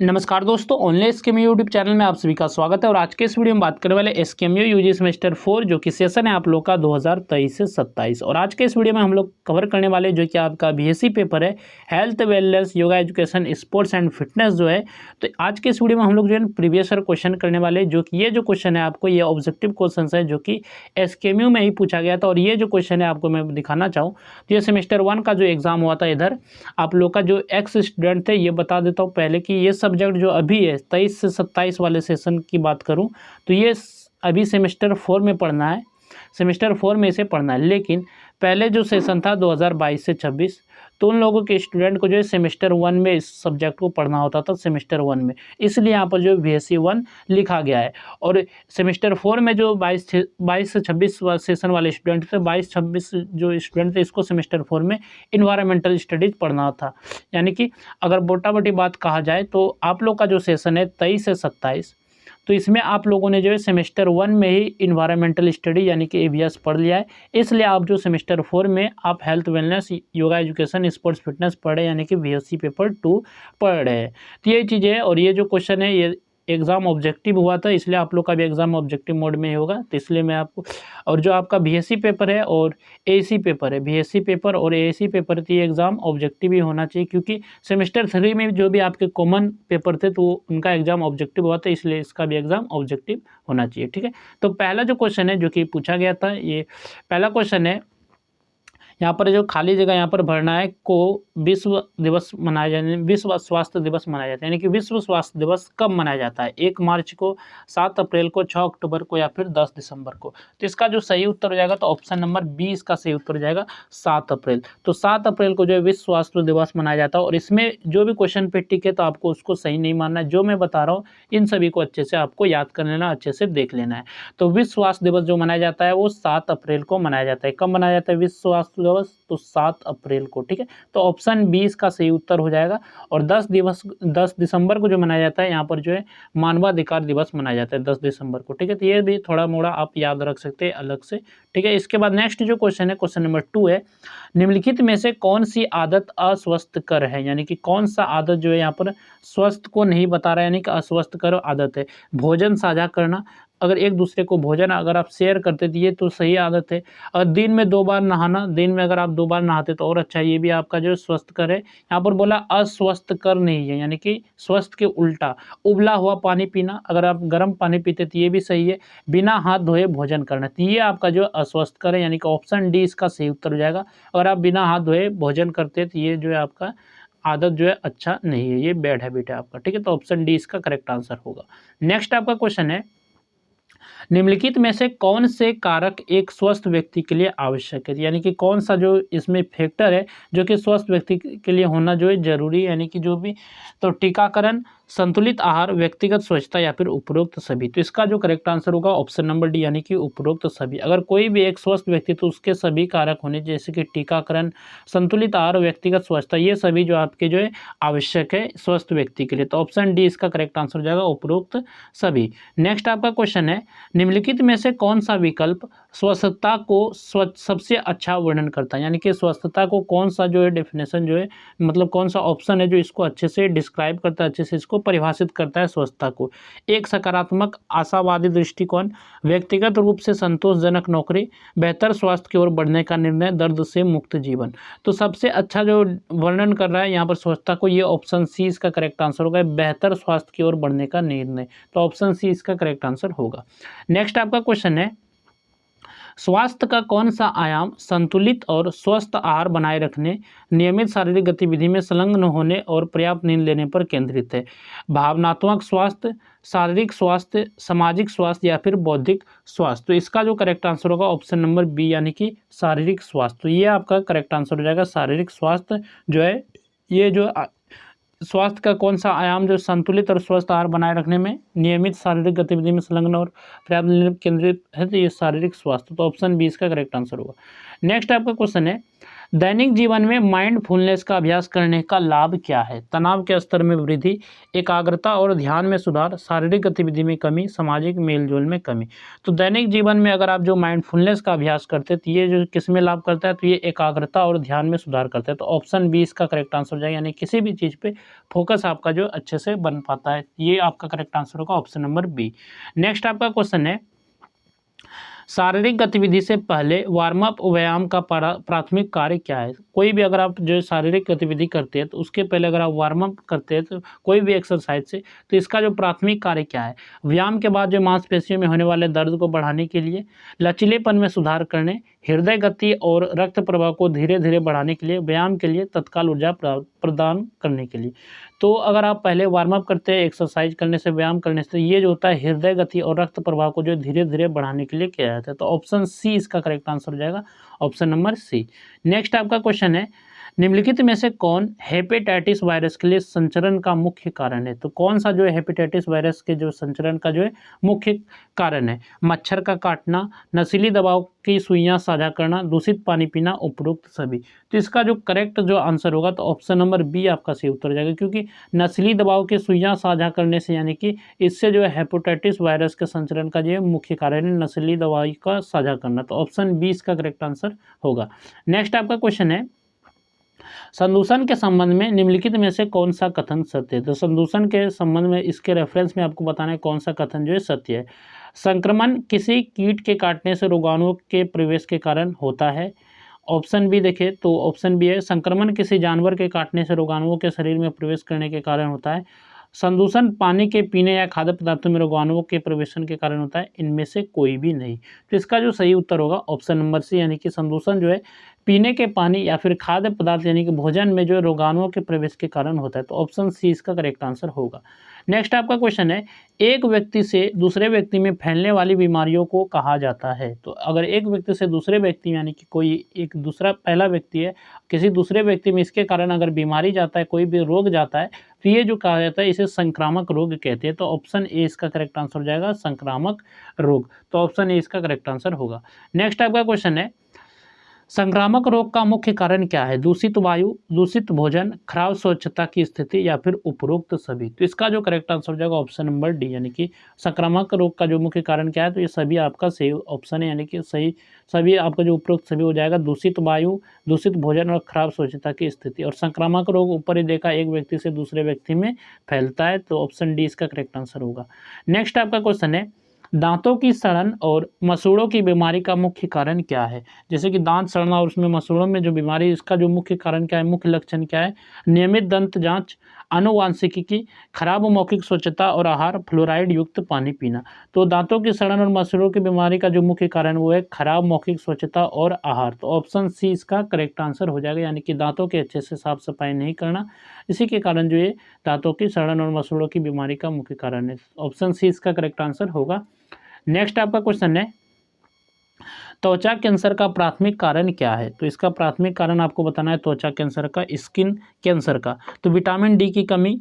नमस्कार दोस्तों, online एसकेएमयू YouTube channel में आप सभी का स्वागत है। और आज के इस वीडियो में बात करने वाले एसकेएमयू यूजी सेमेस्टर 4 जो कि सेशन है आप लोग का 2023 से 27। और आज के इस वीडियो में हम लोग कवर करने वाले जो कि आपका बीएससी पेपर है health wellness yoga education sports and fitness जो है। तो आज के इस वीडियो में हम लोग जो है प्रीवियस ईयर क्वेश्चन करने वाले, जो कि ये जो क्वेश्चन है आपको ये ऑब्जेक्टिव क्वेश्चन है जो कि एसकेएमयू में ही पूछा गया था। और ये जो क्वेश्चन है आपको मैं दिखाना चाहूँ तो ये सेमेस्टर 1 का जो एग्जाम हुआ था, इधर आप लोग का जो एक्स स्टूडेंट थे, ये बता देता हूँ पहले कि ये सब्जेक्ट जो अभी है 23 से 27 वाले सेशन की बात करूं तो ये अभी सेमेस्टर 4 में पढ़ना है, सेमेस्टर 4 में इसे पढ़ना है। लेकिन पहले जो सेशन था 2022 से 26, तो उन लोगों के स्टूडेंट को जो है सेमेस्टर 1 में इस सब्जेक्ट को पढ़ना होता था, सेमेस्टर 1 में, इसलिए यहाँ पर जो बीएससी 1 लिखा गया है। और सेमेस्टर 4 में जो 22 से 26 सेशन वाले स्टूडेंट थे, 22-26 जो स्टूडेंट थे, इसको सेमेस्टर 4 में इन्वायरमेंटल स्टडीज़ पढ़ना था। यानी कि अगर मोटा मोटी बात कहा जाए तो आप लोग का जो सेशन है 23 से 27, तो इसमें आप लोगों ने जो है सेमेस्टर 1 में ही इन्वायरमेंटल स्टडी यानी कि एवीएस पढ़ लिया है। इसलिए आप जो सेमेस्टर 4 में आप health wellness yoga education sports fitness पढ़े यानी कि बीएससी पेपर 2 पढ़ रहे हैं। तो ये चीज़ें है। और ये जो क्वेश्चन है ये एग्ज़ाम ऑब्जेक्टिव हुआ था, इसलिए आप लोग का भी एग्ज़ाम ऑब्जेक्टिव मोड में ही होगा। तो इसलिए मैं आपको, और जो आपका बीएससी पेपर है और एएसी पेपर है, बीएससी पेपर और एएसी पेपर तो ये एग्ज़ाम ऑब्जेक्टिव ही होना चाहिए, क्योंकि सेमेस्टर 3 में जो भी आपके कॉमन पेपर थे तो उनका एग्ज़ाम ऑब्जेक्टिव हुआ था, इसलिए इसका भी एग्ज़ाम ऑब्जेक्टिव होना चाहिए। ठीक है, तो पहला जो क्वेश्चन है जो कि पूछा गया था, ये पहला क्वेश्चन है, यहाँ पर जो खाली जगह यहाँ पर भरना है को विश्व दिवस मनाया जाने, विश्व स्वास्थ्य दिवस मनाया जाता है। यानी कि विश्व स्वास्थ्य दिवस कब मनाया जाता है? 1 मार्च को, 7 अप्रैल को, 6 अक्टूबर को या फिर 10 दिसंबर को? तो इसका जो सही उत्तर हो जाएगा तो ऑप्शन नंबर 20 का सही उत्तर हो जाएगा 7 अप्रैल। तो 7 अप्रैल को जो है विश्व स्वास्थ्य दिवस मनाया जाता है। और इसमें जो भी क्वेश्चन पे टिक है तो आपको उसको सही नहीं मानना है, जो मैं बता रहा हूँ इन सभी को अच्छे से आपको याद कर लेना, अच्छे से देख लेना है। तो विश्व स्वास्थ्य दिवस जो मनाया जाता है वो 7 अप्रैल को मनाया जाता है। कब मनाया जाता है विश्व स्वास्थ्य दिवस? तो 7 अप्रैल को। ठीक है, तो ऑप्शन 20 का सही उत्तर हो जाएगा। और 10 दिसंबर को जो मनाया जाता है, यहाँ पर जो है मानवाधिकार दिवस मनाया जाता है 10 दिसंबर को। ठीक है, तो ये भी थोड़ा मोड़ा आप याद रख सकते हैं अलग से। ठीक है, इसके बाद नेक्स्ट जो क्वेश्चन है, क्वेश्चन नंबर 2 है, निम्नलिखित में से कौन सी आदत अस्वस्थकर है? यानी कि कौन सा आदत जो है यहाँ पर स्वस्थ को नहीं बता रहा है, यानी कि अस्वस्थकर आदत है। भोजन साझा करना, अगर एक दूसरे को भोजन अगर आप शेयर करते तो ये तो सही आदत है। और दिन में 2 बार नहाना, दिन में अगर आप 2 बार नहाते तो और अच्छा है, ये भी आपका जो स्वस्थकर है। यहाँ पर बोला अस्वस्थकर नहीं है, यानी कि स्वस्थ के उल्टा। उबला हुआ पानी पीना, अगर आप गर्म पानी पीते तो ये भी सही है। बिना हाथ धोए भोजन करना, तो ये आपका जो अस्वस्थकर है, यानी कि ऑप्शन डी इसका सही उत्तर हो जाएगा। अगर आप बिना हाथ धोए भोजन करते तो ये जो है आपका आदत जो है अच्छा नहीं है, ये बैड हैबिट है आपका। ठीक है, तो ऑप्शन डी इसका करेक्ट आंसर होगा। नेक्स्ट आपका क्वेश्चन है, निम्नलिखित में से कौन से कारक एक स्वस्थ व्यक्ति के लिए आवश्यक है? यानी कि कौन सा जो इसमें फैक्टर है जो कि स्वस्थ व्यक्ति के लिए होना जो है जरूरी है, यानी कि जो भी, तो टीकाकरण, संतुलित आहार, व्यक्तिगत स्वच्छता या फिर उपरोक्त सभी? तो इसका जो करेक्ट आंसर होगा ऑप्शन नंबर डी, यानी कि उपरोक्त सभी। अगर कोई भी एक स्वस्थ व्यक्ति तो उसके सभी कारक होने, जैसे कि टीकाकरण, संतुलित आहार, व्यक्तिगत स्वच्छता, ये सभी जो आपके जो है आवश्यक है स्वस्थ व्यक्ति के लिए। तो ऑप्शन डी इसका करेक्ट आंसर हो जाएगा उपरोक्त सभी। नेक्स्ट आपका क्वेश्चन है, निम्नलिखित में से कौन सा विकल्प स्वस्थता को सबसे अच्छा वर्णन करता है? यानी कि स्वस्थता को कौन सा जो है डेफिनेशन जो है, मतलब कौन सा ऑप्शन है जो इसको अच्छे से डिस्क्राइब करता है, अच्छे से इसको परिभाषित करता है स्वस्थता को? एक सकारात्मक आशावादी दृष्टिकोण, व्यक्तिगत रूप से संतोषजनक नौकरी, बेहतर स्वास्थ्य की ओर बढ़ने का निर्णय, दर्द से मुक्त जीवन। तो सबसे अच्छा जो वर्णन कर रहा है यहाँ पर स्वस्थता को, ये ऑप्शन सी इसका करेक्ट आंसर होगा, बेहतर स्वास्थ्य की ओर बढ़ने का निर्णय। तो ऑप्शन सी इसका करेक्ट आंसर होगा। नेक्स्ट आपका क्वेश्चन है, स्वास्थ्य का कौन सा आयाम संतुलित और स्वस्थ आहार बनाए रखने, नियमित शारीरिक गतिविधि में संलग्न होने और पर्याप्त नींद लेने पर केंद्रित है? भावनात्मक स्वास्थ्य, शारीरिक स्वास्थ्य, सामाजिक स्वास्थ्य या फिर बौद्धिक स्वास्थ्य? तो इसका जो करेक्ट आंसर होगा ऑप्शन नंबर बी, यानी कि शारीरिक स्वास्थ्य। तो ये आपका करेक्ट आंसर हो जाएगा, शारीरिक स्वास्थ्य जो है, ये जो स्वास्थ्य का कौन सा आयाम जो संतुलित और स्वस्थ आहार बनाए रखने में, नियमित शारीरिक गतिविधि में संलग्न और पर्याप्त नींद पर केंद्रित है, तो ये शारीरिक स्वास्थ्य। तो ऑप्शन बी इसका करेक्ट आंसर होगा। नेक्स्ट आपका क्वेश्चन है, दैनिक जीवन में माइंडफुलनेस का अभ्यास करने का लाभ क्या है? तनाव के स्तर में वृद्धि, एकाग्रता और ध्यान में सुधार, शारीरिक गतिविधि में कमी, सामाजिक मेलजोल में कमी। तो दैनिक जीवन में अगर आप जो माइंडफुलनेस का अभ्यास करते हैं तो ये जो किस में लाभ करता है, तो ये एकाग्रता और ध्यान में सुधार करता है। तो ऑप्शन बी इसका करेक्ट आंसर हो जाएगा, यानी किसी भी चीज़ पे फोकस आपका जो अच्छे से बन पाता है। ये आपका करेक्ट आंसर होगा ऑप्शन नंबर बी। नेक्स्ट आपका क्वेश्चन है, शारीरिक गतिविधि से पहले वार्म अप व्यायाम का प्राथमिक कार्य क्या है? कोई भी अगर आप जो शारीरिक गतिविधि करते हैं तो उसके पहले अगर आप वार्म अप करते हैं तो कोई भी एक्सरसाइज से, तो इसका जो प्राथमिक कार्य क्या है? व्यायाम के बाद जो मांसपेशियों में होने वाले दर्द को बढ़ाने के लिए, लचीलेपन में सुधार करने, हृदय गति और रक्त प्रवाह को धीरे धीरे बढ़ाने के लिए, व्यायाम के लिए तत्काल ऊर्जा प्रदान करने के लिए। तो अगर आप पहले वार्म अप करते हैं एक्सरसाइज करने से, व्यायाम करने से, ये जो होता है हृदय गति और रक्त प्रवाह को जो धीरे धीरे बढ़ाने के लिए किया जाता है। तो ऑप्शन सी इसका करेक्ट आंसर हो जाएगा, ऑप्शन नंबर सी। नेक्स्ट आपका क्वेश्चन है, निम्नलिखित में से कौन हेपेटाइटिस वायरस के लिए संचरण का मुख्य कारण है? तो कौन सा जो है हेपेटाइटिस वायरस के जो संचरण का जो है मुख्य कारण है? मच्छर का काटना, नशीली दवाओं की सुइयां साझा करना, दूषित पानी पीना, उपरोक्त सभी। तो इसका जो करेक्ट जो आंसर होगा तो ऑप्शन नंबर बी आपका सही उत्तर हो जाएगा, क्योंकि नशीली दवाओं की सुइयां साझा करने से, यानी कि इससे जो है हेपेटाइटिस वायरस के संचरण का जो है मुख्य कारण है नशीली दवाई का साझा करना। तो ऑप्शन बी इसका करेक्ट आंसर होगा। नेक्स्ट आपका क्वेश्चन है, संदूषण के संबंध में निम्नलिखित में से कौन सा कथन सत्य है? तो संदूषण के संबंध में इसके रेफरेंस में आपको बताना है कौन सा कथन जो है सत्य है। संक्रमण किसी कीट के काटने से रोगाणुओं के प्रवेश के कारण होता है। ऑप्शन बी देखें तो ऑप्शन बी है, संक्रमण किसी जानवर के काटने से रोगाणुओं के शरीर में प्रवेश करने के कारण होता है। संदूषण पानी के पीने या खाद्य पदार्थों में रोगाणुओं के प्रवेशन के कारण होता है। इनमें से कोई भी नहीं। तो इसका जो सही उत्तर होगा ऑप्शन नंबर सी, यानी कि संदूषण जो है पीने के पानी या फिर खाद्य पदार्थ यानी कि भोजन में जो रोगाणुओं के प्रवेश के कारण होता है। तो ऑप्शन सी इसका करेक्ट आंसर होगा। नेक्स्ट आपका क्वेश्चन है, एक व्यक्ति से दूसरे व्यक्ति में फैलने वाली बीमारियों को कहा जाता है? तो अगर एक व्यक्ति से दूसरे व्यक्ति यानी कि कोई एक दूसरा पहला व्यक्ति है, किसी दूसरे व्यक्ति में इसके कारण अगर बीमारी जाता है, कोई भी रोग जाता है, तो ये जो कहा जाता है इसे संक्रामक रोग कहते हैं। तो ऑप्शन ए इसका करेक्ट आंसर हो जाएगा, संक्रामक रोग। तो ऑप्शन ए इसका करेक्ट आंसर होगा। नेक्स्ट आपका क्वेश्चन है, संक्रामक रोग का मुख्य कारण क्या है? दूषित वायु, दूषित भोजन, खराब स्वच्छता की स्थिति या फिर उपरोक्त सभी। तो इसका जो करेक्ट आंसर हो जाएगा ऑप्शन नंबर डी, यानी कि संक्रामक रोग का जो मुख्य कारण क्या है? तो ये सभी आपका सही ऑप्शन है, यानी कि सही सभी आपका जो उपरोक्त सभी हो जाएगा। दूषित वायु, दूषित भोजन और खराब स्वच्छता की स्थिति। और संक्रामक रोग ऊपर ही देखा एक व्यक्ति से दूसरे व्यक्ति में फैलता है। तो ऑप्शन डी इसका करेक्ट आंसर होगा। नेक्स्ट आपका क्वेश्चन है, दांतों की सड़न और मसूड़ों की बीमारी का मुख्य कारण क्या है? जैसे कि दांत सड़ना और उसमें मसूड़ों में जो बीमारी, इसका जो मुख्य कारण क्या है, मुख्य लक्षण क्या है? नियमित दंत जांच, आनुवांशिकी, खराब मौखिक स्वच्छता और आहार, फ्लोराइड युक्त पानी पीना। तो दांतों की सड़न और मसूड़ों की बीमारी का जो मुख्य कारण वो है खराब मौखिक स्वच्छता और आहार। तो ऑप्शन सी इसका करेक्ट आंसर हो जाएगा, यानी कि दांतों के अच्छे से साफ सफाई नहीं करना, इसी के कारण जो ये दांतों की सड़न और मसूड़ों की बीमारी का मुख्य कारण है। ऑप्शन सी इसका करेक्ट आंसर होगा। नेक्स्ट आपका क्वेश्चन है, त्वचा कैंसर का प्राथमिक कारण क्या है? तो इसका प्राथमिक कारण आपको बताना है त्वचा कैंसर का, स्किन कैंसर का। तो विटामिन डी की कमी,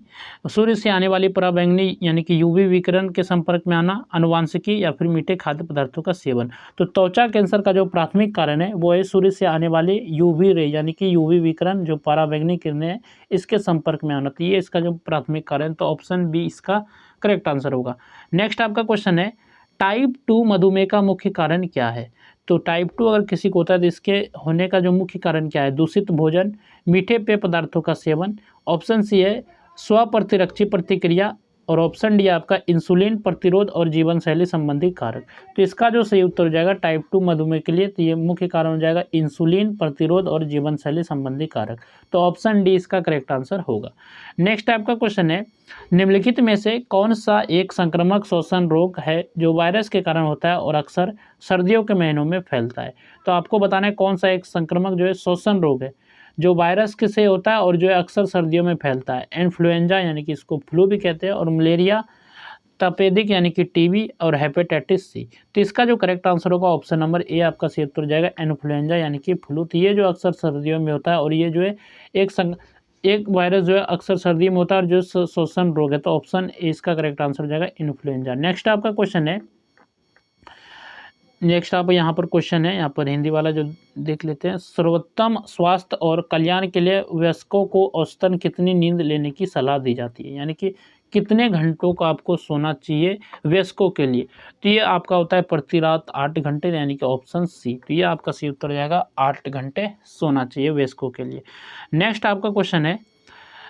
सूर्य से आने वाली पराबैंगनी यानी कि यूवी विकिरण के संपर्क में आना, आनुवांशिकी या फिर मीठे खाद्य पदार्थों का सेवन। तो त्वचा कैंसर का जो प्राथमिक कारण है वो है सूर्य से आने वाली यूवी रे यानी कि यूवी विकिरण, जो पराबैंगनी किरणें हैं इसके संपर्क में आना। तो ये इसका जो प्राथमिक कारण, तो ऑप्शन बी इसका करेक्ट आंसर होगा। नेक्स्ट आपका क्वेश्चन है, टाइप 2 मधुमेह का मुख्य कारण क्या है? तो टाइप 2 अगर किसी को होता है तो इसके होने का जो मुख्य कारण क्या है? दूषित भोजन, मीठे पेय पदार्थों का सेवन। ऑप्शन सी है स्वप्रतिरक्षी प्रतिक्रिया। और ऑप्शन डी आपका इंसुलिन प्रतिरोध और जीवन शैली संबंधी कारक। तो इसका जो सही उत्तर हो जाएगा टाइप 2 मधुमेह के लिए, तो ये मुख्य कारण हो जाएगा इंसुलिन प्रतिरोध और जीवन शैली संबंधी कारक। तो ऑप्शन डी इसका करेक्ट आंसर होगा। नेक्स्ट आपका क्वेश्चन है, निम्नलिखित में से कौन सा एक संक्रामक श्वसन रोग है जो वायरस के कारण होता है और अक्सर सर्दियों के महीनों में फैलता है? तो आपको बताना है कौन सा एक संक्रामक जो है श्वसन रोग है जो वायरस के से होता है और जो है अक्सर सर्दियों में फैलता है। इन्फ्लुएंजा यानी कि इसको फ्लू भी कहते हैं, और मलेरिया, तपेदिक यानी कि टीबी, और हेपेटाइटिस सी। तो इसका जो करेक्ट आंसर होगा ऑप्शन नंबर ए आपका सही उत्तर हो जाएगा, इन्फ्लुएंजा यानी कि फ्लू। तो ये जो अक्सर सर्दियों में होता है और ये जो है एक वायरस जो है अक्सर सर्दी में होता है और जो श्वसन रोग है। तो ऑप्शन ए इसका करेक्ट आंसर हो जाएगा, इन्फ्लुएंजा। नेक्स्ट आपका क्वेश्चन है, नेक्स्ट आप यहाँ पर क्वेश्चन है, यहाँ पर हिंदी वाला जो देख लेते हैं। सर्वोत्तम स्वास्थ्य और कल्याण के लिए वयस्कों को औसतन कितनी नींद लेने की सलाह दी जाती है, यानी कि कितने घंटों का आपको सोना चाहिए वयस्कों के लिए। तो ये आपका होता है प्रति रात 8 घंटे, यानी कि ऑप्शन सी। तो ये आपका सही उत्तर हो जाएगा, 8 घंटे सोना चाहिए वयस्कों के लिए। नेक्स्ट आपका क्वेश्चन है,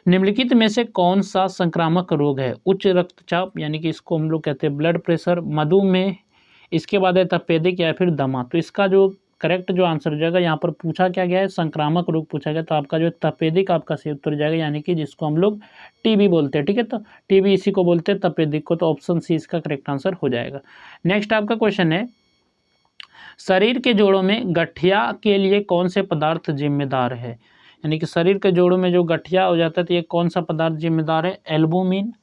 निम्नलिखित में से कौन सा संक्रामक रोग है? उच्च रक्तचाप, यानी कि इसको हम लोग कहते हैं ब्लड प्रेशर, मधुमेह, इसके बाद है तपेदिक या फिर दमा। तो इसका जो करेक्ट जो आंसर हो जाएगा, यहाँ पर पूछा क्या गया है, संक्रामक रोग पूछा गया, तो आपका जो तपेदिक आपका सही उत्तर हो जाएगा, यानी कि जिसको हम लोग टीबी बोलते हैं। ठीक है, तो टीबी इसी को बोलते हैं, तपेदिक को। तो ऑप्शन सी इसका करेक्ट आंसर हो जाएगा। नेक्स्ट आपका क्वेश्चन है, शरीर के जोड़ों में गठिया के लिए कौन से पदार्थ जिम्मेदार है? यानी कि शरीर के जोड़ों में जो गठिया हो जाता है तो ये कौन सा पदार्थ जिम्मेदार है? एल्बुमिन,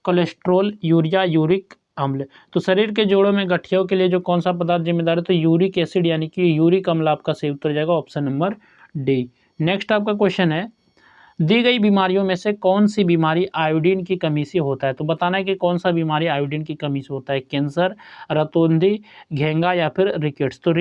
कोलेस्ट्रॉल, यूरिया, यूरिक अम्ल। तो शरीर के जोड़ों में गठियों के लिए जो कौन सा पदार्थ जिम्मेदार है? तो यूरिक एसिड, यानी कि यूरिक अम्ल आपका सही उत्तर जाएगा, ऑप्शन नंबर डी। नेक्स्ट आपका क्वेश्चन है, दी गई बीमारियों में से कौन सी बीमारी आयोडीन की कमी से होता है? तो बताना है कि कौन सा बीमारी आयोडीन की कमी से होता है। कैंसर, रतौंधी, घेंगा या फिर रिकेट्स। तो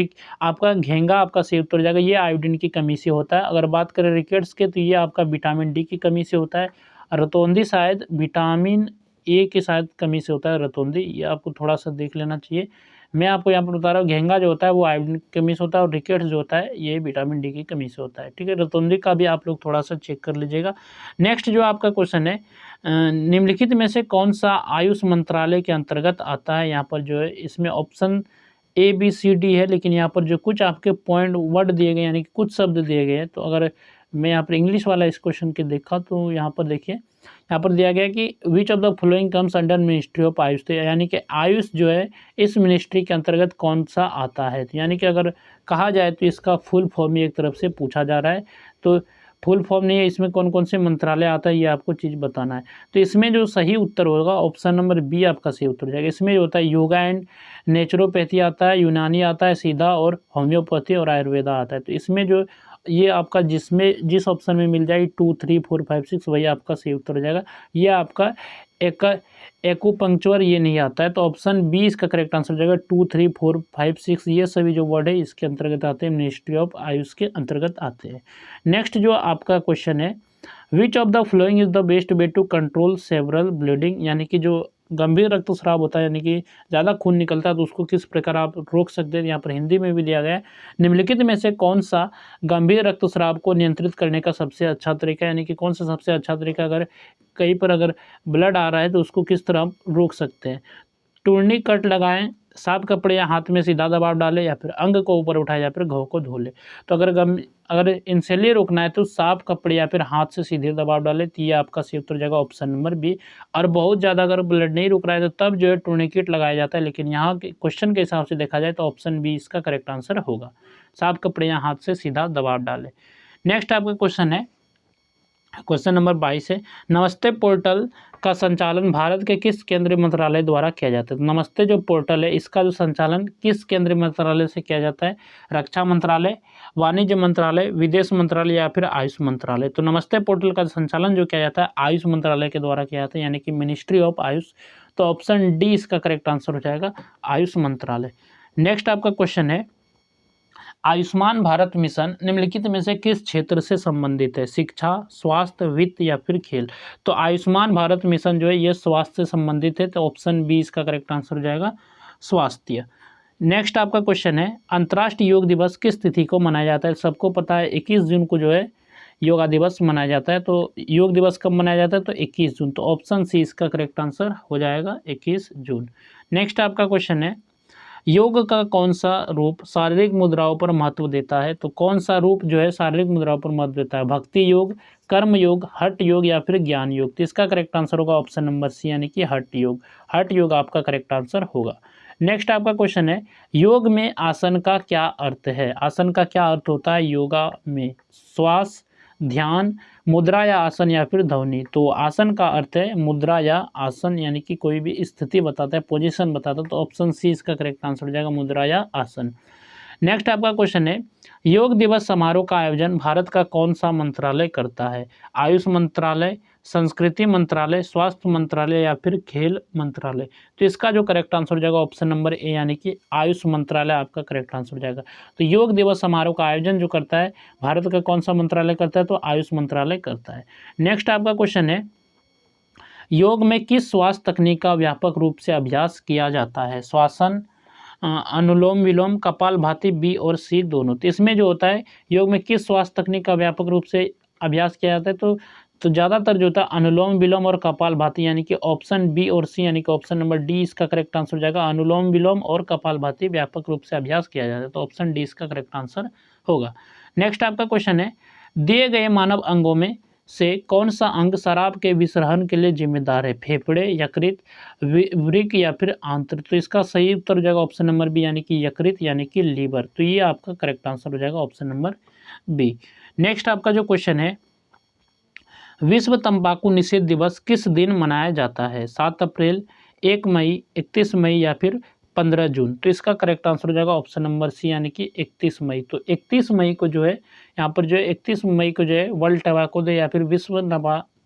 आपका घेंगा आपका सही उत्तर जाएगा, ये आयोडीन की कमी से होता है। अगर बात करें रिकेट्स के, तो ये आपका विटामिन डी की कमी से होता है। रतौंधी शायद विटामिन ए की शायद कमी से होता है रतौंधी, ये आपको थोड़ा सा देख लेना चाहिए। मैं आपको यहाँ पर बता रहा हूँ, घेंगा जो होता है वो आयोडीन की कमी से होता है, और रिकेट्स जो होता है ये विटामिन डी की कमी से होता है। ठीक है, रतौंधी का भी आप लोग थोड़ा सा चेक कर लीजिएगा। नेक्स्ट जो आपका क्वेश्चन है, निम्नलिखित में से कौन सा आयुष मंत्रालय के अंतर्गत आता है? यहाँ पर जो है इसमें option A B C D है, लेकिन यहाँ पर जो कुछ आपके पॉइंट वर्ड दिए गए, यानी कि कुछ शब्द दिए गए हैं। तो अगर मैं यहाँ पर इंग्लिश वाला इस क्वेश्चन के देखा, तो यहाँ पर देखिए, यहाँ पर दिया गया कि विच of the following comes under ministry of Ayush. तो यानी कि आयुष जो है इस मिनिस्ट्री के अंतर्गत कौन सा आता है? तो यानी कि अगर कहा जाए तो इसका फुल फॉर्म एक तरफ से पूछा जा रहा है, तो फुल फॉर्म नहीं है, इसमें कौन कौन से मंत्रालय आता है ये आपको चीज़ बताना है। तो इसमें जो सही उत्तर होगा ऑप्शन नंबर बी आपका सही उत्तर हो जाएगा। इसमें जो होता है योगा एंड नेचुरोपैथी आता है, यूनानी आता है सीधा, और होम्योपैथी और आयुर्वेदा आता है। तो इसमें जो ये आपका जिस ऑप्शन में मिल जाएगी 2, 3, 4, 5, 6 वही आपका सही उत्तर हो जाएगा। ये आपका एक्यूपंक्चर ये नहीं आता है, तो ऑप्शन बी इसका करेक्ट आंसर हो जाएगा। 2, 3, 4, 5, 6 ये सभी जो वर्ड है इसके अंतर्गत आते हैं, मिनिस्ट्री ऑफ आयुष के अंतर्गत आते हैं। नेक्स्ट जो आपका क्वेश्चन है, which of the following is the best way to control several bleeding, यानी कि जो गंभीर रक्तस्राव होता है, यानी कि ज़्यादा खून निकलता है, तो उसको किस प्रकार आप रोक सकते हैं? यहाँ पर हिंदी में भी दिया गया है, निम्नलिखित में से कौन सा गंभीर रक्तस्राव को नियंत्रित करने का सबसे अच्छा तरीका, यानी कि कौन सा सबसे अच्छा तरीका, अगर कहीं पर अगर ब्लड आ रहा है तो उसको किस तरह आप रोक सकते हैं? टूर्नी कट लगाएं, साफ कपड़े या हाथ में सीधा दबाव डालें, या फिर अंग को ऊपर उठाएं, या फिर घाव को धो लें। तो अगर इनसे रोकना है तो साफ कपड़े या फिर हाथ से सीधे दबाव डालें, तो ये आपका सही उत्तर हो जाएगा, ऑप्शन नंबर बी। और बहुत ज़्यादा अगर ब्लड नहीं रुक रहा है तो तब जो है टूर्निकेट लगाया जाता है, लेकिन यहाँ के क्वेश्चन के हिसाब से देखा जाए तो ऑप्शन बी इसका करेक्ट आंसर होगा, साफ कपड़े या हाथ से सीधा दबाव डालें। नेक्स्ट आपका क्वेश्चन है, क्वेश्चन नंबर 22 है, नमस्ते पोर्टल का संचालन भारत के किस केंद्रीय मंत्रालय द्वारा किया जाता है? तो नमस्ते जो पोर्टल है इसका जो संचालन किस केंद्रीय मंत्रालय से किया जाता है? रक्षा मंत्रालय, वाणिज्य मंत्रालय, विदेश मंत्रालय या फिर आयुष मंत्रालय। तो नमस्ते पोर्टल का संचालन जो किया जाता है आयुष मंत्रालय के द्वारा किया जाता है, यानी कि मिनिस्ट्री ऑफ आयुष। तो ऑप्शन डी इसका करेक्ट आंसर हो जाएगा, आयुष मंत्रालय। नेक्स्ट आपका क्वेश्चन है, आयुष्मान भारत मिशन निम्नलिखित में से किस क्षेत्र से संबंधित है? शिक्षा, स्वास्थ्य, वित्त या फिर खेल। तो आयुष्मान भारत मिशन जो है ये स्वास्थ्य से संबंधित है, तो ऑप्शन बी इसका करेक्ट आंसर हो जाएगा, स्वास्थ्य। नेक्स्ट आपका क्वेश्चन है, अंतर्राष्ट्रीय योग दिवस किस तिथि को मनाया जाता है? सबको पता है 21 जून को जो है योगा दिवस मनाया जाता है। तो योग दिवस कब मनाया जाता है? तो 21 जून। तो ऑप्शन सी इसका करेक्ट आंसर हो जाएगा, 21 जून। नेक्स्ट आपका क्वेश्चन है, योग का कौन सा रूप शारीरिक मुद्राओं पर महत्व देता है? तो कौन सा रूप जो है शारीरिक मुद्राओं पर महत्व देता है? भक्ति योग, कर्म योग, हठ योग या फिर ज्ञान योग। तो इसका करेक्ट आंसर होगा ऑप्शन नंबर सी, यानी कि हठ योग। हठ योग आपका करेक्ट आंसर होगा। नेक्स्ट आपका क्वेश्चन है, योग में आसन का क्या अर्थ है? आसन का क्या अर्थ होता है योगा में? श्वास, ध्यान, मुद्रा या आसन या फिर ध्वनि। तो आसन का अर्थ है मुद्रा या आसन, यानी कि कोई भी स्थिति बताता है, पोजीशन बताता है। तो ऑप्शन सी इसका करेक्ट आंसर हो जाएगा, मुद्रा या आसन। नेक्स्ट आपका क्वेश्चन है, योग दिवस समारोह का आयोजन भारत का कौन सा मंत्रालय करता है? आयुष मंत्रालय, संस्कृति मंत्रालय, स्वास्थ्य मंत्रालय या फिर खेल मंत्रालय। तो इसका जो करेक्ट आंसर हो जाएगा ऑप्शन नंबर ए यानी कि आयुष मंत्रालय आपका करेक्ट आंसर हो जाएगा। तो योग दिवस समारोह का आयोजन जो करता है भारत का कौन सा मंत्रालय करता है, तो आयुष मंत्रालय करता है। नेक्स्ट आपका क्वेश्चन है, योग में किस स्वास्थ्य तकनीक का व्यापक रूप से अभ्यास किया जाता है? श्वासन, अनुलोम विलोम, कपालभाति, बी और सी दोनों। तो इसमें जो होता है योग में किस स्वास्थ्य तकनीक का व्यापक रूप से अभ्यास किया जाता है, तो ज़्यादातर जो होता है अनुलोम विलोम और कपालभाति यानी कि ऑप्शन बी और सी यानी कि ऑप्शन नंबर डी इसका करेक्ट आंसर हो जाएगा। अनुलोम विलोम और कपालभाति व्यापक रूप से अभ्यास किया जाता है, तो ऑप्शन डी इसका करेक्ट आंसर होगा। नेक्स्ट आपका क्वेश्चन है, दिए गए मानव अंगों में से कौन सा अंग शराब के विसर्जन के लिए जिम्मेदार है? फेफड़े, यकृत, वृक्क या फिर आंत्र। तो इसका सही उत्तर हो जाएगा ऑप्शन नंबर बी यानी कि यकृत यानी कि लीवर। तो ये आपका करेक्ट आंसर हो जाएगा ऑप्शन नंबर बी। नेक्स्ट आपका जो क्वेश्चन है, विश्व तंबाकू निषेध दिवस किस दिन मनाया जाता है? 7 अप्रैल, 1 मई, 31 मई या फिर 15 जून। तो इसका करेक्ट आंसर हो जाएगा ऑप्शन नंबर सी यानी कि 31 मई। तो 31 मई को जो है यहाँ पर जो है 31 मई को जो है वर्ल्ड टबैको डे या फिर विश्व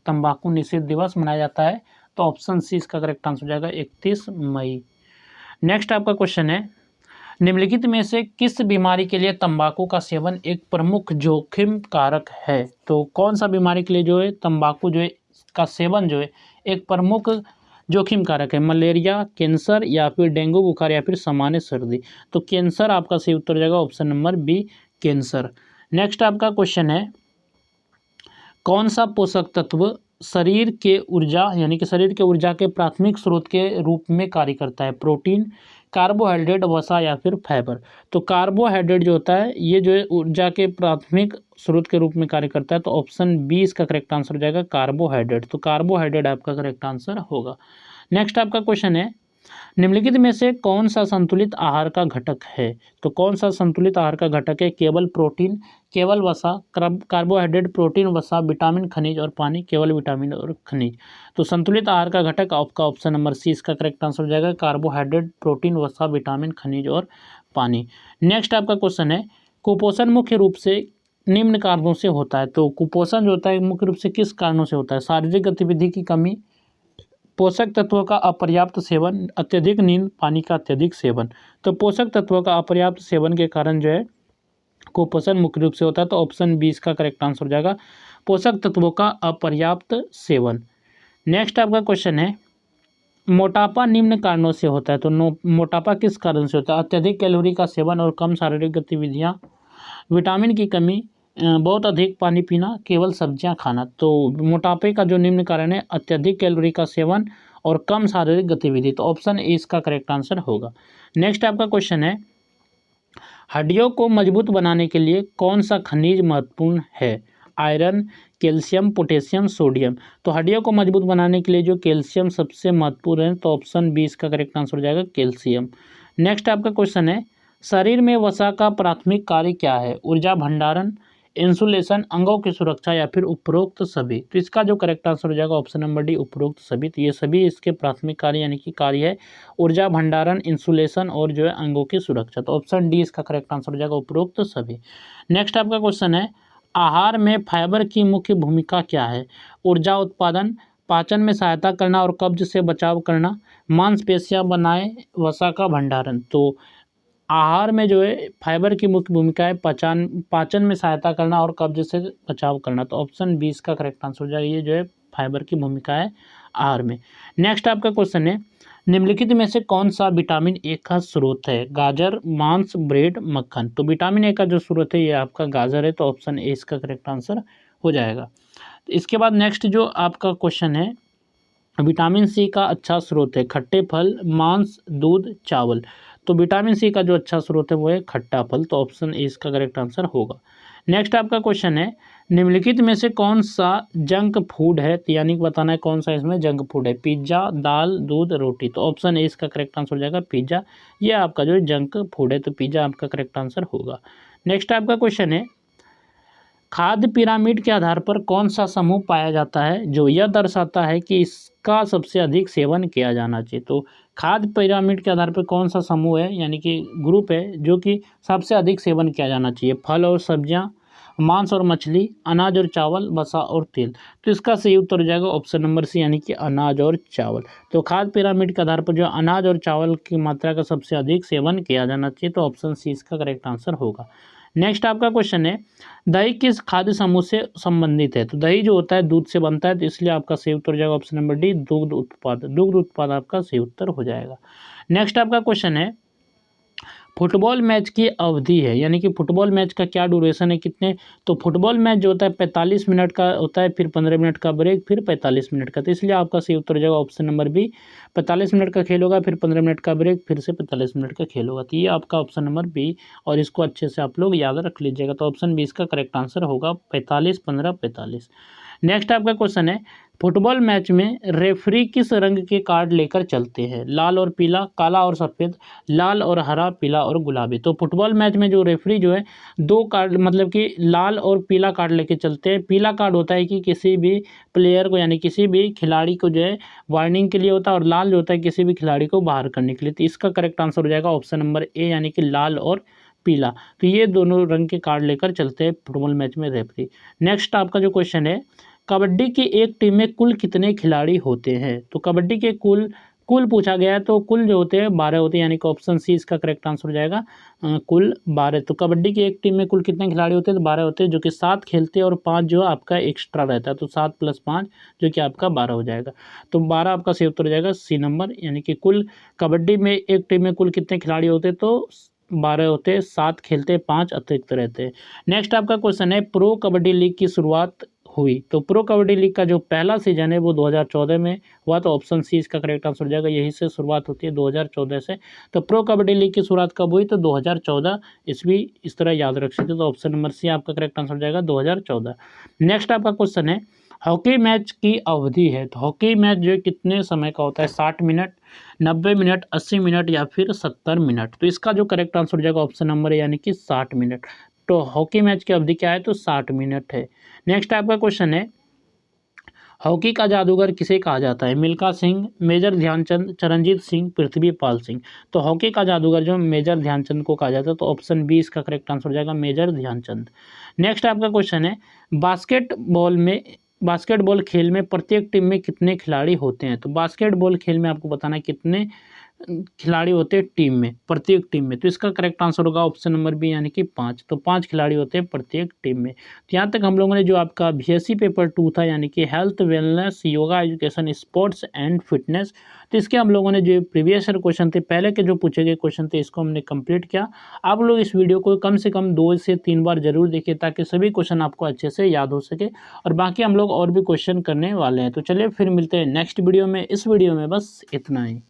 तंबाकू निषेध दिवस मनाया जाता है। तो ऑप्शन सी इसका करेक्ट आंसर हो जाएगा 31 मई। नेक्स्ट आपका क्वेश्चन है, निम्नलिखित में से किस बीमारी के लिए तंबाकू का सेवन एक प्रमुख जोखिम कारक है? तो कौन सा बीमारी के लिए जो है तंबाकू जो है का सेवन जो है एक प्रमुख जोखिम कारक है? मलेरिया, कैंसर या फिर डेंगू बुखार या फिर सामान्य सर्दी। तो कैंसर आपका सही उत्तर हो जाएगा option number B cancer. Next आपका क्वेश्चन है, कौन सा पोषक तत्व शरीर के ऊर्जा यानी कि शरीर के ऊर्जा के प्राथमिक स्रोत के रूप में कार्य करता है? प्रोटीन, कार्बोहाइड्रेट, वसा या फिर फाइबर। तो कार्बोहाइड्रेट जो होता है ये जो है ऊर्जा के प्राथमिक स्रोत के रूप में कार्य करता है। तो ऑप्शन बी इसका करेक्ट आंसर हो जाएगा कार्बोहाइड्रेट। तो कार्बोहाइड्रेट आपका करेक्ट आंसर होगा। नेक्स्ट आपका क्वेश्चन है, निम्नलिखित में से कौन सा संतुलित आहार का घटक है? तो कौन सा संतुलित आहार का घटक है? केवल प्रोटीन, केवल वसा, कार्बोहाइड्रेट, प्रोटीन, वसा, विटामिन, खनिज और पानी। केवल विटामिन और खनिज। तो संतुलित आहार का घटक आपका ऑप्शन नंबर सी इसका करेक्ट आंसर हो जाएगा कार्बोहाइड्रेट, प्रोटीन, वसा, विटामिन, खनिज और पानी। नेक्स्ट आपका क्वेश्चन है, कुपोषण मुख्य रूप से निम्न कारणों से होता है। तो कुपोषण जो होता है मुख्य रूप से किस कारणों से होता है? शारीरिक गतिविधि की कमी, पोषक तत्वों का अपर्याप्त सेवन, अत्यधिक नींद, पानी का अत्यधिक सेवन। तो पोषक तत्वों का अपर्याप्त सेवन के कारण जो है कुपोषण मुख्य रूप से होता है। तो ऑप्शन बी इसका करेक्ट आंसर हो जाएगा पोषक तत्वों का अपर्याप्त सेवन। नेक्स्ट आपका क्वेश्चन है, मोटापा निम्न कारणों से होता है। तो मोटापा किस कारण से होता है? अत्यधिक कैलोरी का सेवन और कम शारीरिक गतिविधियाँ, विटामिन की कमी, बहुत अधिक पानी पीना, केवल सब्जियां खाना। तो मोटापे का जो निम्न कारण है अत्यधिक कैलोरी का सेवन और कम शारीरिक गतिविधि। तो ऑप्शन ए इसका करेक्ट आंसर होगा। नेक्स्ट आपका क्वेश्चन है, हड्डियों को मजबूत बनाने के लिए कौन सा खनिज महत्वपूर्ण है? Iron, calcium, potassium, sodium. तो हड्डियों को मजबूत बनाने के लिए जो कैल्शियम सबसे महत्वपूर्ण है। तो ऑप्शन बी इसका करेक्ट आंसर हो जाएगा कैल्शियम। नेक्स्ट आपका क्वेश्चन है, शरीर में वसा का प्राथमिक कार्य क्या है? ऊर्जा भंडारण, इंसुलेशन, अंगों की सुरक्षा या फिर उपरोक्त सभी। तो इसका जो करेक्ट आंसर हो जाएगा ऑप्शन नंबर डी उपरोक्त सभी। तो ये सभी इसके प्राथमिक कार्य यानी कि कार्य है ऊर्जा भंडारण, इंसुलेशन और जो है अंगों की सुरक्षा। तो ऑप्शन डी इसका करेक्ट आंसर हो जाएगा उपरोक्त सभी। नेक्स्ट आपका क्वेश्चन है, आहार में फाइबर की मुख्य भूमिका क्या है? ऊर्जा उत्पादन, पाचन में सहायता करना और कब्ज से बचाव करना, मांसपेशियां बनाए, वसा का भंडारण। तो आहार में जो है फाइबर की मुख्य भूमिका है पाचन में सहायता करना और कब्ज से बचाव करना। तो ऑप्शन बी इसका करेक्ट आंसर हो जाएगा, ये जो है फाइबर की भूमिका है आहार में। नेक्स्ट आपका क्वेश्चन है, निम्नलिखित में से कौन सा विटामिन ए का स्रोत है? गाजर, मांस, ब्रेड, मक्खन। तो विटामिन ए का जो स्रोत है ये आपका गाजर है। तो ऑप्शन ए इसका करेक्ट आंसर हो जाएगा। तो इसके बाद नेक्स्ट जो आपका क्वेश्चन है, विटामिन सी का अच्छा स्रोत है खट्टे फल, मांस, दूध, चावल। तो विटामिन सी का जो अच्छा स्रोत है वो है खट्टा फल। तो ऑप्शन ए इसका करेक्ट आंसर होगा। नेक्स्ट आपका क्वेश्चन है, निम्नलिखित में से कौन सा जंक फूड है? यानी कि बताना है कौन सा इसमें जंक फूड है। पिज्ज़ा, दाल, दूध, रोटी। तो ऑप्शन ए इसका करेक्ट आंसर हो जाएगा पिज्ज़ा। ये आपका जो है जंक फूड है। तो पिज्ज़ा आपका करेक्ट आंसर होगा। नेक्स्ट आपका क्वेश्चन है, खाद्य पिरामिड के आधार पर कौन सा समूह पाया जाता है जो यह दर्शाता है कि इसका सबसे अधिक सेवन किया जाना चाहिए? तो खाद्य पिरामिड के आधार पर कौन सा समूह है यानी कि ग्रुप है जो कि सबसे अधिक सेवन किया जाना चाहिए? फल और सब्जियां, मांस और मछली, अनाज और चावल, वसा और तेल। तो इसका सही उत्तर हो जाएगा ऑप्शन नंबर सी यानी कि अनाज और चावल। तो खाद्य पिरामिड के आधार पर जो अनाज और चावल की मात्रा का सबसे अधिक सेवन किया जाना चाहिए, तो ऑप्शन सी इसका करेक्ट आंसर होगा। नेक्स्ट आपका क्वेश्चन है, दही किस खाद्य समूह से संबंधित है? तो दही जो होता है दूध से बनता है, तो इसलिए आपका सही उत्तर हो जाएगा ऑप्शन नंबर डी, दुग्ध उत्पाद। दुग्ध उत्पाद आपका सही उत्तर हो जाएगा। नेक्स्ट आपका क्वेश्चन है, फुटबॉल मैच की अवधि है, यानी कि फुटबॉल मैच का क्या ड्यूरेशन है, कितने? तो फुटबॉल मैच जो होता है 45 मिनट का होता है, फिर 15 मिनट का ब्रेक, फिर 45 मिनट का। तो इसलिए आपका सही उत्तर हो जाएगा ऑप्शन नंबर बी, 45 मिनट का खेल होगा, फिर 15 मिनट का ब्रेक, फिर से 45 मिनट का खेल होगा। तो ये आपका ऑप्शन नंबर बी, और इसको अच्छे से आप लोग याद रख लीजिएगा। तो ऑप्शन बी इसका करेक्ट आंसर होगा 45, 15, 45। नेक्स्ट आपका क्वेश्चन है, फुटबॉल मैच में रेफरी किस रंग के कार्ड लेकर चलते हैं? लाल और पीला, काला और सफ़ेद, लाल और हरा, पीला और गुलाबी। तो फुटबॉल मैच में जो रेफरी जो है दो कार्ड मतलब कि लाल और पीला कार्ड लेके चलते हैं। पीला कार्ड होता है कि किसी भी प्लेयर को यानी किसी भी खिलाड़ी को जो है वार्निंग के लिए होता है, और लाल जो होता है किसी भी खिलाड़ी को बाहर करने के लिए। तो इसका करेक्ट आंसर हो जाएगा ऑप्शन नंबर ए यानी कि लाल और पीला। तो ये दोनों रंग के कार्ड लेकर चलते हैं फुटबॉल मैच में रेफरी। नेक्स्ट आपका जो क्वेश्चन है, कबड्डी की एक टीम में कुल कितने खिलाड़ी होते हैं? तो कबड्डी के कुल पूछा गया है, तो कुल जो होते हैं 12 होते हैं, यानी कि ऑप्शन सी इसका करेक्ट आंसर हो जाएगा कुल 12। तो कबड्डी की एक टीम में कुल कितने खिलाड़ी होते हैं? तो 12 होते हैं, जो कि 7 खेलते हैं और 5 जो आपका एक्स्ट्रा रहता है। तो 7 + 5 जो कि आपका 12 हो जाएगा। तो 12 आपका सही उत्तर हो जाएगा सी नंबर, यानी कि कुल कबड्डी में एक टीम में कुल कितने खिलाड़ी होते हैं? तो 12 होते हैं, 7 खेलते हैं, 5 अतिरिक्त रहते हैं। नेक्स्ट आपका क्वेश्चन है, प्रो कबड्डी लीग की शुरुआत हुई? तो प्रो कबड्डी लीग का जो पहला सीजन है वो 2014 में हुआ। तो ऑप्शन सी इसका करेक्ट आंसर हो जाएगा, यही से शुरुआत होती है 2014 से। तो प्रो कबड्डी लीग की शुरुआत कब हुई? तो 2014 ईस्वी, इस तरह याद रख सकते। तो ऑप्शन नंबर सी आपका करेक्ट आंसर हो जाएगा 2014। नेक्स्ट आपका क्वेश्चन है, हॉकी मैच की अवधि है। तो हॉकी मैच जो कितने समय का होता है? 60 मिनट, 90 मिनट, 80 मिनट या फिर 70 मिनट। तो इसका जो करेक्ट आंसर हो जाएगा ऑप्शन नंबर यानी कि 60 मिनट। तो हॉकी मैच की अवधि क्या है? तो 60 मिनट है। नेक्स्ट आपका क्वेश्चन है, हॉकी का जादूगर किसे कहा जाता है? मिल्खा सिंह, मेजर ध्यानचंद, चरणजीत सिंह, पृथ्वीपाल सिंह। तो हॉकी का जादूगर जो मेजर ध्यानचंद को कहा जाता है। तो ऑप्शन बी इसका करेक्ट आंसर हो जाएगा मेजर ध्यानचंद। नेक्स्ट आपका क्वेश्चन है, बास्केटबॉल खेल में प्रत्येक टीम में कितने खिलाड़ी होते हैं? तो बास्केटबॉल खेल में आपको बताना है कितने खिलाड़ी होते हैं टीम में, प्रत्येक टीम में। तो इसका करेक्ट आंसर होगा ऑप्शन नंबर बी यानी कि 5। तो 5 खिलाड़ी होते हैं प्रत्येक टीम में। तो यहाँ तक हम लोगों ने जो आपका बीएससी पेपर 2 था, यानी कि health, wellness, yoga, education, sports and fitness, तो इसके हम लोगों ने जो प्रीवियस ईयर क्वेश्चन थे, पहले के जो पूछे गए क्वेश्चन थे, इसको हमने कंप्लीट किया। आप लोग इस वीडियो को कम से कम 2 से 3 बार जरूर देखिए, ताकि सभी क्वेश्चन आपको अच्छे से याद हो सके। और बाकी हम लोग और भी क्वेश्चन करने वाले हैं। तो चलिए फिर मिलते हैं नेक्स्ट वीडियो में। इस वीडियो में बस इतना ही।